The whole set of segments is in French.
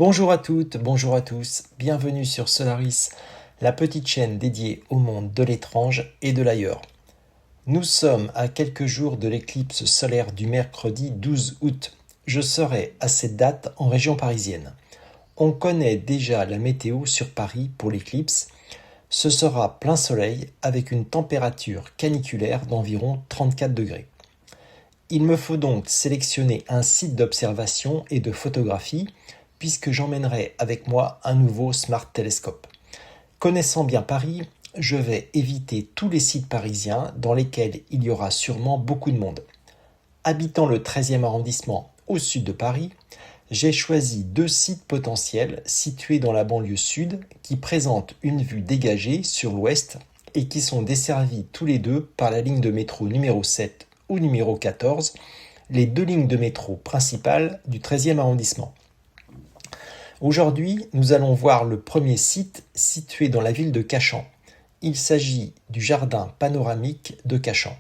Bonjour à toutes, bonjour à tous, bienvenue sur Solaris, la petite chaîne dédiée au monde de l'étrange et de l'ailleurs. Nous sommes à quelques jours de l'éclipse solaire du mercredi 12 août. Je serai à cette date en région parisienne. On connaît déjà la météo sur Paris pour l'éclipse. Ce sera plein soleil avec une température caniculaire d'environ 34 degrés. Il me faut donc sélectionner un site d'observation et de photographie puisque j'emmènerai avec moi un nouveau Smart Télescope. Connaissant bien Paris, je vais éviter tous les sites parisiens dans lesquels il y aura sûrement beaucoup de monde. Habitant le 13e arrondissement au sud de Paris, j'ai choisi deux sites potentiels situés dans la banlieue sud qui présentent une vue dégagée sur l'ouest et qui sont desservis tous les deux par la ligne de métro numéro 7 ou numéro 14, les deux lignes de métro principales du 13e arrondissement. Aujourd'hui, nous allons voir le premier site situé dans la ville de Cachan. Il s'agit du jardin panoramique de Cachan.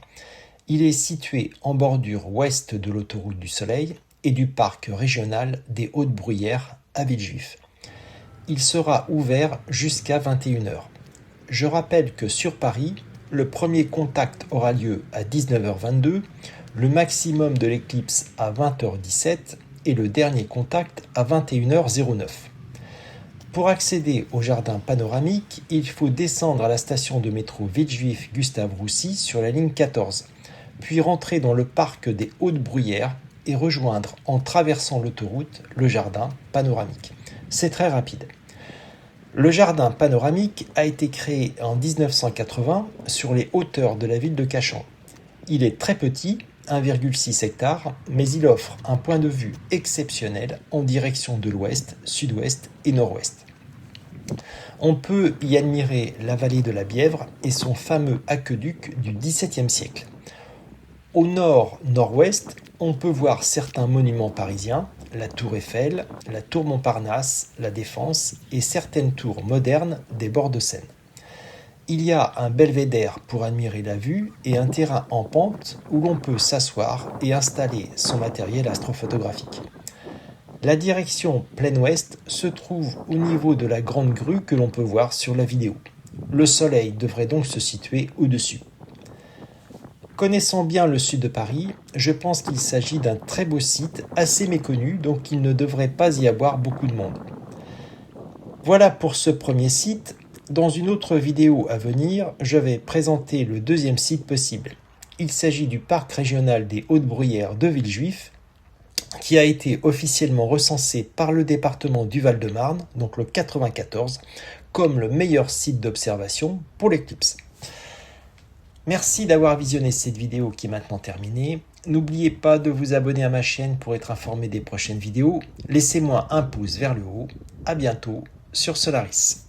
Il est situé en bordure ouest de l'autoroute du Soleil et du parc régional des Hautes-Bruyères à Villejuif. Il sera ouvert jusqu'à 21h. Je rappelle que sur Paris, le premier contact aura lieu à 19h22, le maximum de l'éclipse à 20h17 et le dernier contact à 21h09. Pour accéder au jardin panoramique, il faut descendre à la station de métro Villejuif-Gustave-Roussy sur la ligne 14, puis rentrer dans le parc des Hautes-Bruyères et rejoindre en traversant l'autoroute le jardin panoramique. C'est très rapide. Le jardin panoramique a été créé en 1980 sur les hauteurs de la ville de Cachan. Il est très petit, 1,6 hectares, mais il offre un point de vue exceptionnel en direction de l'ouest, sud-ouest et nord-ouest. On peut y admirer la vallée de la Bièvre et son fameux aqueduc du XVIIe siècle. Au nord-nord-ouest, on peut voir certains monuments parisiens, la tour Eiffel, la tour Montparnasse, la Défense et certaines tours modernes des bords de Seine. Il y a un belvédère pour admirer la vue et un terrain en pente où l'on peut s'asseoir et installer son matériel astrophotographique. La direction plein ouest se trouve au niveau de la grande grue que l'on peut voir sur la vidéo. Le soleil devrait donc se situer au-dessus. Connaissant bien le sud de Paris, je pense qu'il s'agit d'un très beau site, assez méconnu, donc il ne devrait pas y avoir beaucoup de monde. Voilà pour ce premier site. Dans une autre vidéo à venir, je vais présenter le deuxième site possible. Il s'agit du parc régional des Hautes-Bruyères de Villejuif, qui a été officiellement recensé par le département du Val-de-Marne, donc le 94, comme le meilleur site d'observation pour l'éclipse. Merci d'avoir visionné cette vidéo qui est maintenant terminée. N'oubliez pas de vous abonner à ma chaîne pour être informé des prochaines vidéos. Laissez-moi un pouce vers le haut. À bientôt sur Solaris.